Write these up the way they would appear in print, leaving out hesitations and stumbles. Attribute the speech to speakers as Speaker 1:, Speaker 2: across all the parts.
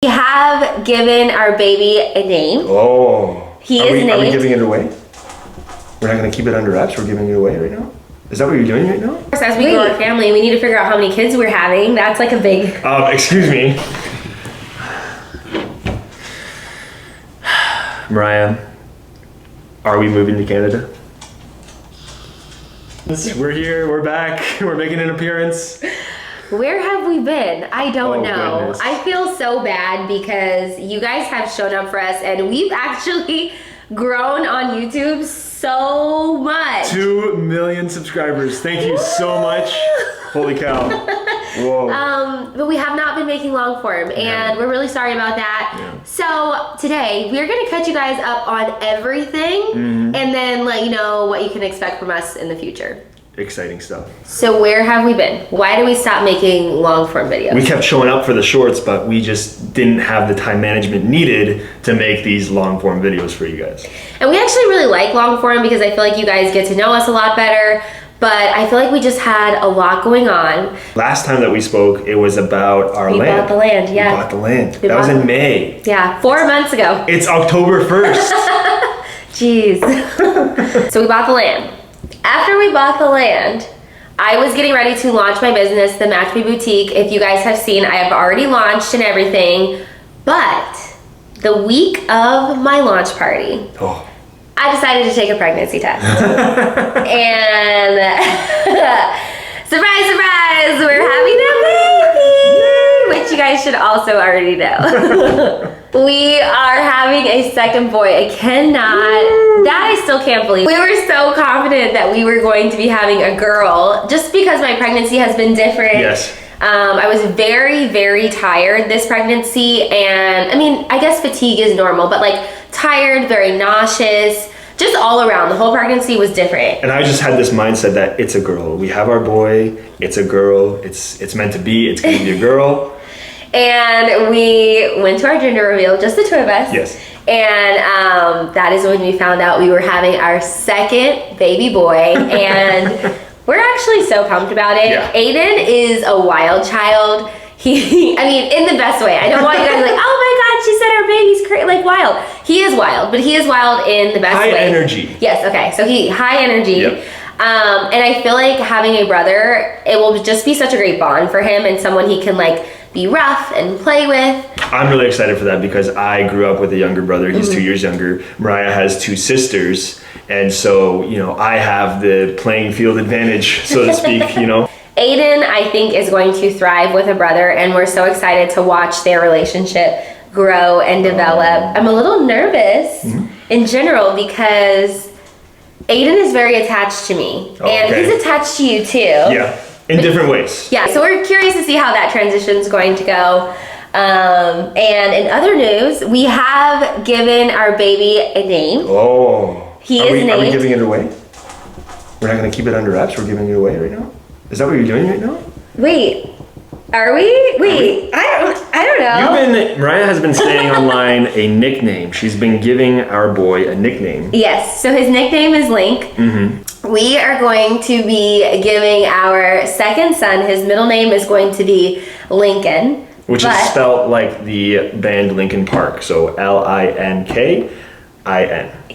Speaker 1: We have given our baby a name.
Speaker 2: Oh.
Speaker 1: He is named.
Speaker 2: Are we giving it away? We're not going to keep it under wraps. We're giving it away right now? Is that what you're doing right now?
Speaker 1: As we grow our family, we need to figure out how many kids we're having. That's like a big...
Speaker 2: Excuse me. Mariah, are we moving to Canada? We're here. We're back. We're making an appearance.
Speaker 1: Where have we been? I don't know.
Speaker 2: Goodness.
Speaker 1: I feel so bad because you guys have shown up for us and we've actually grown on YouTube so much.
Speaker 2: 2 million subscribers. Thank you so much. Holy cow. Whoa.
Speaker 1: But we have not been making long form and we're really sorry about that.
Speaker 2: Yeah.
Speaker 1: So today we're going to catch you guys up on everything and then let you know what you can expect from us in the future.
Speaker 2: Exciting stuff.
Speaker 1: So where have we been? Why did we stop making long form videos?
Speaker 2: We kept showing up for the shorts, but we just didn't have the time management needed to make these long form videos for you guys.
Speaker 1: And we actually really like long form because I feel like you guys get to know us a lot better, but I feel like we just had a lot going on.
Speaker 2: Last time that we spoke, it was about our land.
Speaker 1: We bought the land, yeah.
Speaker 2: We bought the land. That was in May.
Speaker 1: Yeah, 4 months ago.
Speaker 2: It's October 1st.
Speaker 1: Jeez. So we bought the land. After we bought the land, I was getting ready to launch my business, the Match Me Boutique. If you guys have seen, I have already launched and everything, but the week of my launch party, I decided to take a pregnancy test. And surprise, surprise, we're having a baby, which you guys should also already know. We are having a second boy. I still can't believe. We were so confident that we were going to be having a girl just because my pregnancy has been different.
Speaker 2: Yes.
Speaker 1: I was very, very tired this pregnancy, and I mean, I guess fatigue is normal, but like tired, very nauseous, just all around. The whole pregnancy was different.
Speaker 2: And I just had this mindset that it's a girl. We have our boy, it's a girl, it's meant to be, it's gonna be a girl.
Speaker 1: And we went to our gender reveal, just the two of us.
Speaker 2: Yes.
Speaker 1: And that is when we found out we were having our second baby boy, and we're actually so pumped about it.
Speaker 2: Yeah.
Speaker 1: Aiden is a wild child. I mean, in the best way. I don't want you guys to be like, oh my God, she said our baby's like wild. He is wild, but he is wild in the best way.
Speaker 2: High energy.
Speaker 1: Yes, okay. So high energy.
Speaker 2: Yep.
Speaker 1: And I feel like having a brother, it will just be such a great bond for him and someone he can like be rough and play with. I'm
Speaker 2: really excited for that because I grew up with a younger brother. He's 2 years younger. Mariah has 2 sisters. And so, you know, I have the playing field advantage, so to speak, you know.
Speaker 1: Aiden, I think, is going to thrive with a brother, and we're so excited to watch their relationship grow and develop. I'm a little nervous in general because Aiden is very attached to me, and he's attached to you too.
Speaker 2: Yeah, in different ways.
Speaker 1: Yeah, so we're curious to see how that transition is going to go. And in other news, we have given our baby a name. He is named.
Speaker 2: Are we giving it away? We're not going to keep it under wraps. We're giving it away right now. Is that what you're doing right now?
Speaker 1: Wait, are we? Wait, I don't know.
Speaker 2: Mariah has been saying online a nickname. She's been giving our boy a nickname.
Speaker 1: Yes, so his nickname is Link. We are going to be giving our second son, his middle name is going to be Lincoln.
Speaker 2: Which is spelled like the band Linkin Park, so Linkin.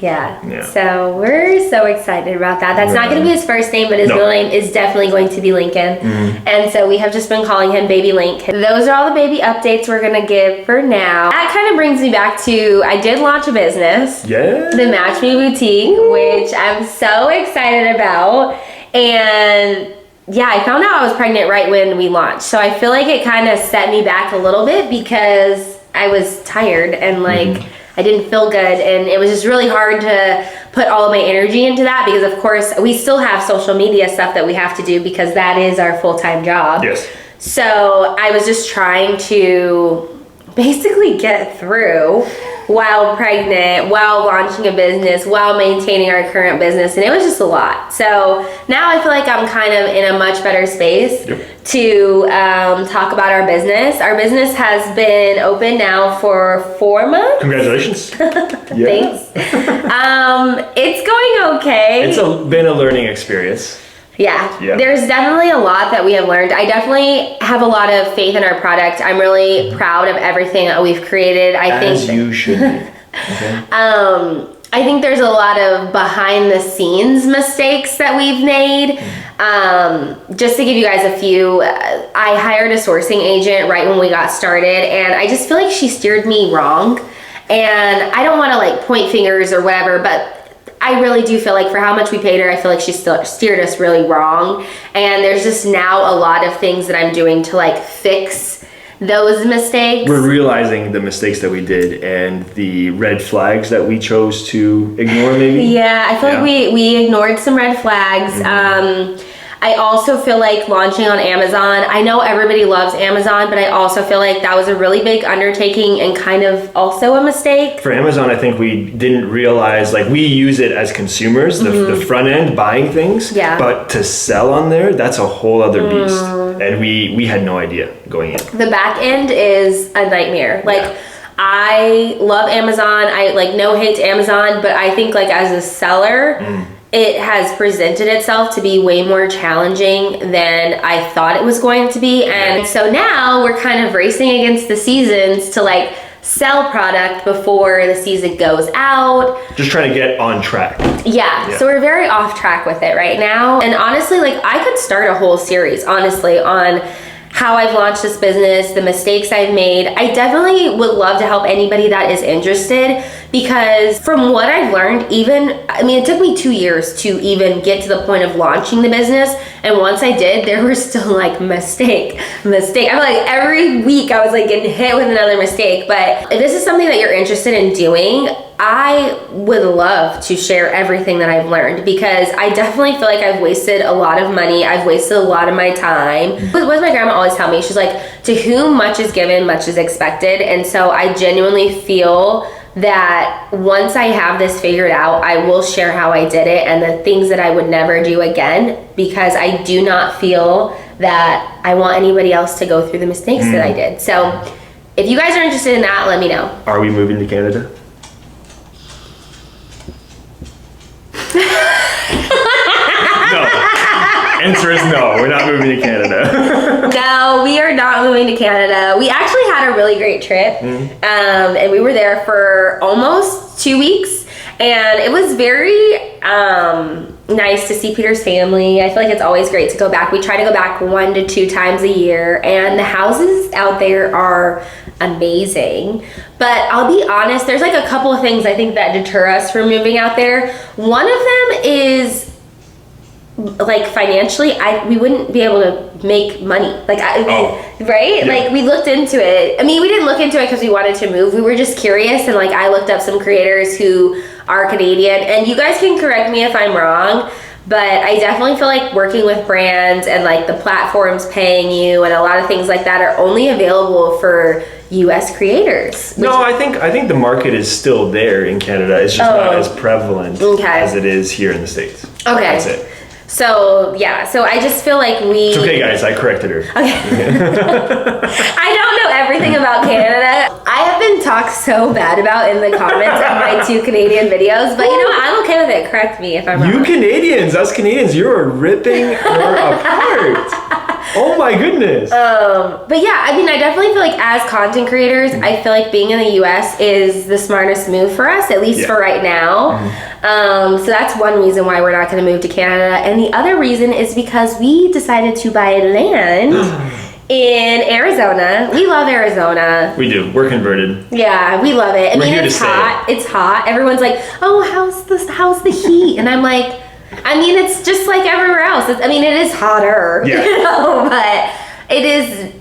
Speaker 1: Yeah, so we're so excited about that. That's not going to be his first name, but his middle name is definitely going to be Lincoln. And so we have just been calling him Baby Link. Those are all the baby updates we're going to give for now. That kind of brings me back to, I did launch a business. The Match Me Boutique, which I'm so excited about. And yeah, I found out I was pregnant right when we launched. So I feel like it kind of set me back a little bit because I was tired and like I didn't feel good, and it was just really hard to put all of my energy into that because of course we still have social media stuff that we have to do because that is our full-time job.
Speaker 2: Yes.
Speaker 1: So I was just trying to basically get through while pregnant, while launching a business, while maintaining our current business, and it was just a lot. So now I feel like I'm kind of in a much better space to talk about our business. Our business has been open now for 4 months.
Speaker 2: Congratulations.
Speaker 1: Thanks. It's going okay.
Speaker 2: It's been a learning experience.
Speaker 1: Yeah, there's definitely a lot that we have learned. I definitely have a lot of faith in our product. I'm really proud of everything that we've created.
Speaker 2: As you should be. Okay.
Speaker 1: I think there's a lot of behind the scenes mistakes that we've made. Just to give you guys a few, I hired a sourcing agent right when we got started, and I just feel like she steered me wrong. And I don't want to like point fingers or whatever, but I really do feel like for how much we paid her, I feel like she still steered us really wrong. And there's just now a lot of things that I'm doing to like fix those mistakes.
Speaker 2: We're realizing the mistakes that we did and the red flags that we chose to ignore maybe.
Speaker 1: Yeah, I feel like we ignored some red flags. I also feel like launching on Amazon, I know everybody loves Amazon, but I also feel like that was a really big undertaking and kind of also a mistake.
Speaker 2: For Amazon, I think we didn't realize, like, we use it as consumers, the front end, buying things.
Speaker 1: Yeah.
Speaker 2: But to sell on there, that's a whole other beast. And we had no idea going in.
Speaker 1: The back end is a nightmare. Like, I love Amazon. I like no hate to Amazon, but I think like as a seller, it has presented itself to be way more challenging than I thought it was going to be. And so now we're kind of racing against the seasons to like sell product before the season goes out.
Speaker 2: Just trying to get on track.
Speaker 1: Yeah, so we're very off track with it right now. And honestly, like I could start a whole series, honestly, on how I've launched this business, the mistakes I've made. I definitely would love to help anybody that is interested, because from what I've learned, it took me 2 years to even get to the point of launching the business. And once I did, there were still like mistake. I feel like every week I was like getting hit with another mistake. But if this is something that you're interested in doing, I would love to share everything that I've learned, because I definitely feel like I've wasted a lot of money. I've wasted a lot of my time. What does my grandma always tell me? She's like, to whom much is given, much is expected. And so I genuinely feel that once I have this figured out, I will share how I did it and the things that I would never do again, because I do not feel that I want anybody else to go through the mistakes that I did. So if you guys are interested in that, let me know.
Speaker 2: Are we moving to Canada? No. Answer is no. We're not moving to Canada.
Speaker 1: No, we are not moving to Canada. We actually had a really great trip, and we were there for almost 2 weeks, and it was very nice to see Peter's family. I feel like it's always great to go back. We try to go back 1 to 2 times a year, and the houses out there are amazing. But I'll be honest, there's like a couple of things I think that deter us from moving out there. One of them is like financially, we wouldn't be able to make money. Like, right? Yeah. Like we looked into it. I mean, we didn't look into it because we wanted to move. We were just curious, and like I looked up some creators who are Canadian, and you guys can correct me if I'm wrong, but I definitely feel like working with brands and like the platforms paying you and a lot of things like that are only available for US creators.
Speaker 2: No, I think the market is still there in Canada. It's just not as prevalent as it is here in the States.
Speaker 1: Okay.
Speaker 2: That's it.
Speaker 1: So I just feel like
Speaker 2: It's okay, guys, I corrected her.
Speaker 1: Okay. I don't know everything about Canada. I have been talked so bad about in the comments of my 2 Canadian videos, but you know what? I'm okay with it. Correct me if I'm wrong.
Speaker 2: You Canadians, us Canadians, you're ripping her apart. Oh my goodness.
Speaker 1: But yeah, I mean, I definitely feel like as content creators, I feel like being in the US is the smartest move for us, at least for right now. So that's one reason why we're not going to move to Canada. And the other reason is because we decided to buy land in Arizona. We love Arizona.
Speaker 2: We do. We're converted.
Speaker 1: Yeah, we love it. I mean, it's hot. It's hot. Everyone's like, oh, how's the heat? And I'm like, I mean, it's just like everywhere else. It is hotter, you know, but it is,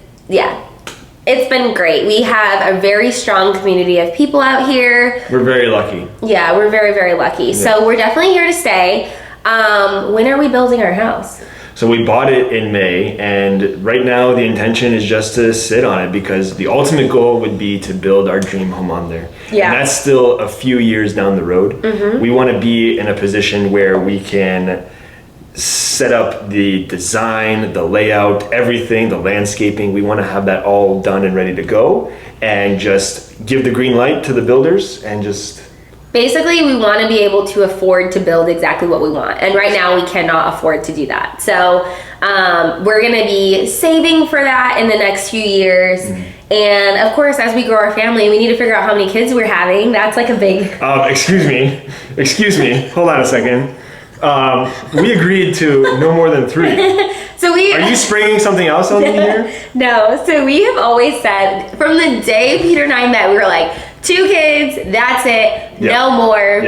Speaker 1: it's been great. We have a very strong community of people out here.
Speaker 2: We're very lucky.
Speaker 1: Yeah, we're very, very lucky. Yeah. So we're definitely here to stay. When are we building our house?
Speaker 2: So we bought it in May, and right now the intention is just to sit on it, because the ultimate goal would be to build our dream home on there. Yeah. And that's still a few years down the road. We want to be in a position where we can set up the design, the layout, everything, the landscaping. We want to have that all done and ready to go, and just give the green light to the builders and just
Speaker 1: Basically, we want to be able to afford to build exactly what we want. And right now, we cannot afford to do that. So we're going to be saving for that in the next few years. And of course, as we grow our family, we need to figure out how many kids we're having. That's like a big...
Speaker 2: Excuse me. Hold on a second. We agreed to no more than 3. Are you springing something else on me here?
Speaker 1: No. So we have always said, from the day Peter and I met, we were like, 2 kids, that's it, no more.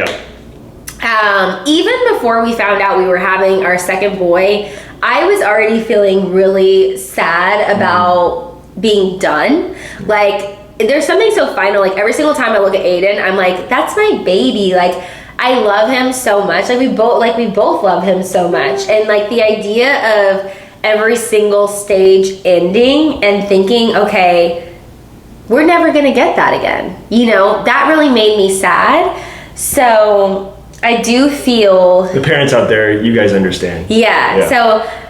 Speaker 1: Even before we found out we were having our second boy, I was already feeling really sad about being done. Like, there's something so final. Like, every single time I look at Aiden, I'm like, that's my baby. Like, I love him so much. Like, we both love him so much. And like the idea of every single stage ending and thinking, okay, we're never gonna get that again. You know, that really made me sad. So I do feel...
Speaker 2: The parents out there, you guys understand.
Speaker 1: Yeah.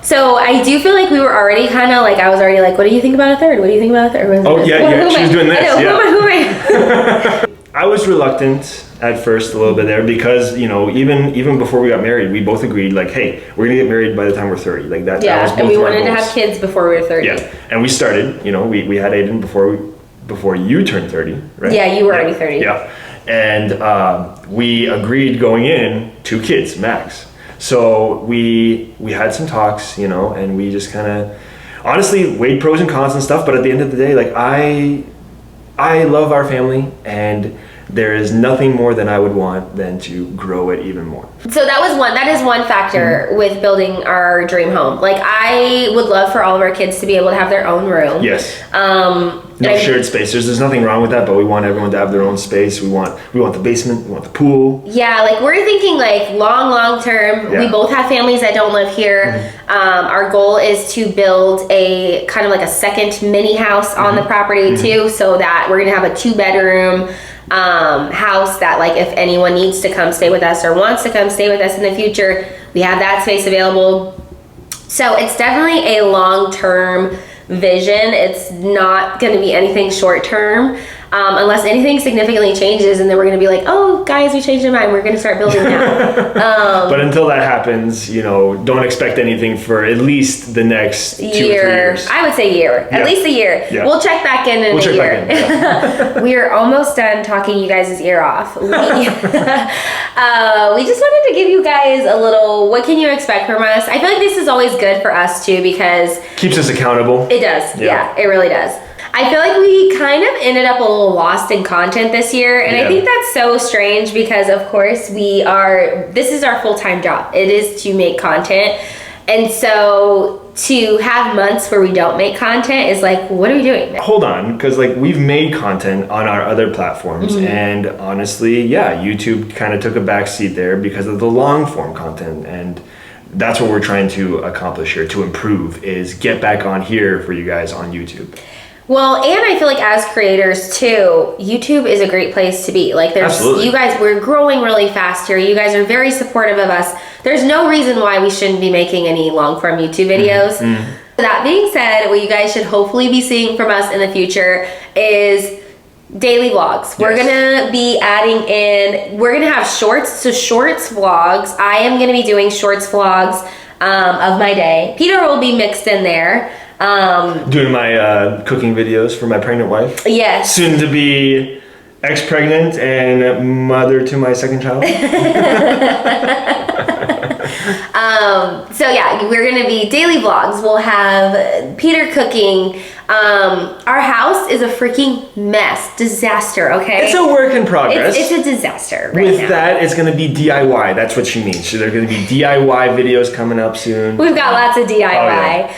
Speaker 1: So I do feel like we were already kind of like, I was already like, what do you think about a third? What do you think about a third?
Speaker 2: Oh, yeah, she was doing this.
Speaker 1: Who am I?
Speaker 2: I was reluctant at first a little bit there because, you know, even before we got married, we both agreed like, hey, we're gonna get married by the time we're 30. Like that.
Speaker 1: Yeah,
Speaker 2: that was both
Speaker 1: and we
Speaker 2: of our
Speaker 1: wanted to
Speaker 2: goals.
Speaker 1: have kids before we were 30.
Speaker 2: Yeah, and we started. You know, we had Aiden before you turned 30, right?
Speaker 1: Yeah, you were already 30.
Speaker 2: Yeah, and we agreed going in 2 kids max. So we had some talks, you know, and we just kind of honestly weighed pros and cons and stuff. But at the end of the day, like I love our family, and there is nothing more than I would want than to grow it even more.
Speaker 1: So that is one factor with building our dream home. Like, I would love for all of our kids to be able to have their own room.
Speaker 2: Yes. No shared space. There's nothing wrong with that, but we want everyone to have their own space. We want the basement, we want the pool.
Speaker 1: Yeah, like we're thinking like long term.
Speaker 2: Yeah.
Speaker 1: We both have families that don't live here. Our goal is to build a kind of like a second mini house on the property too, so that we're gonna have a 2-bedroom house that, like, if anyone needs to come stay with us or wants to come stay with us in the future, we have that space available. So it's definitely a long-term vision. It's not going to be anything short-term, unless anything significantly changes, and then we're going to be like, oh guys, we changed our mind, we're going to start building now.
Speaker 2: But until that happens, you know, don't expect anything for at least the next 2 or 3 years.
Speaker 1: I would say at least a year.
Speaker 2: Yeah.
Speaker 1: We'll check back in a year.
Speaker 2: Yeah.
Speaker 1: We are almost done talking you guys' ear off. We just wanted to give you guys a little, what can you expect from us? I feel like this is always good for us too, because
Speaker 2: keeps us accountable.
Speaker 1: it does. Yeah, it really does. I feel like we kind of ended up a little lost in content this year, and I think that's so strange because, of course, this is our full-time job. It is to make content, and so to have months where we don't make content is like, what are we doing?
Speaker 2: Hold on, because like we've made content on our other platforms, and honestly, YouTube kind of took a back seat there because of the long-form content, and that's what we're trying to accomplish here, to improve, is get back on here for you guys on YouTube.
Speaker 1: Well, and I feel like as creators too, YouTube is a great place to be. Like,
Speaker 2: Absolutely.
Speaker 1: You guys, we're growing really fast here. You guys are very supportive of us. There's no reason why we shouldn't be making any long form YouTube videos. That being said, what you guys should hopefully be seeing from us in the future is daily vlogs.
Speaker 2: Yes.
Speaker 1: We're gonna be adding in, we're gonna have shorts, so shorts vlogs. I am gonna be doing shorts vlogs of my day. Peter will be mixed in there.
Speaker 2: Doing my cooking videos for my pregnant wife.
Speaker 1: Yes.
Speaker 2: Soon to be ex-pregnant and mother to my second child.
Speaker 1: So yeah, we're gonna be daily vlogs. We'll have Peter cooking. Our house is a freaking mess, disaster. Okay,
Speaker 2: It's a work in progress.
Speaker 1: It's a disaster right
Speaker 2: With
Speaker 1: now.
Speaker 2: that, it's going to be DIY. That's what she means. So there are going to be DIY videos coming up soon.
Speaker 1: We've got lots of DIY.
Speaker 2: Oh, yeah.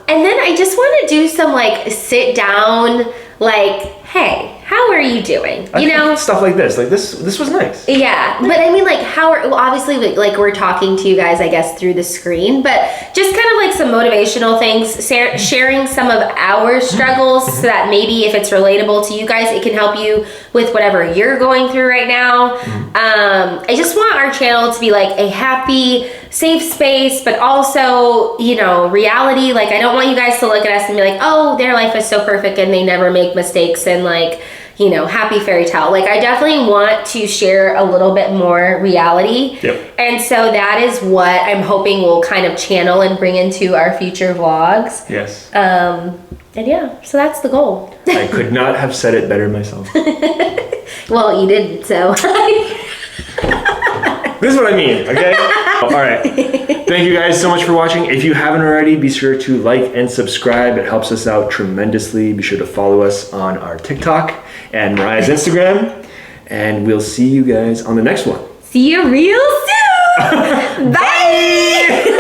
Speaker 1: And then I just want to do some like sit down, like, hey, how are you doing? You know,
Speaker 2: stuff like this. Like this was nice.
Speaker 1: Yeah, but I mean, like, obviously, like, we're talking to you guys, I guess, through the screen, but just kind of like some motivational things, sharing some of our struggles so that maybe if it's relatable to you guys, it can help you with whatever you're going through right now. I just want our channel to be like a happy, safe space, but also, you know, reality. Like, I don't want you guys to look at us and be like, oh, their life is so perfect and they never make mistakes, and like, you know, happy fairy tale. Like, I definitely want to share a little bit more reality.
Speaker 2: Yep.
Speaker 1: And so that is what I'm hoping we'll kind of channel and bring into our future vlogs.
Speaker 2: Yes.
Speaker 1: And yeah, so that's the goal.
Speaker 2: I could not have said it better myself.
Speaker 1: Well, you didn't, so.
Speaker 2: This is what I mean, okay? All right. Thank you guys so much for watching. If you haven't already, be sure to like and subscribe. It helps us out tremendously. Be sure to follow us on our TikTok and Mariah's Instagram. And we'll see you guys on the next one.
Speaker 1: See you real soon. Bye.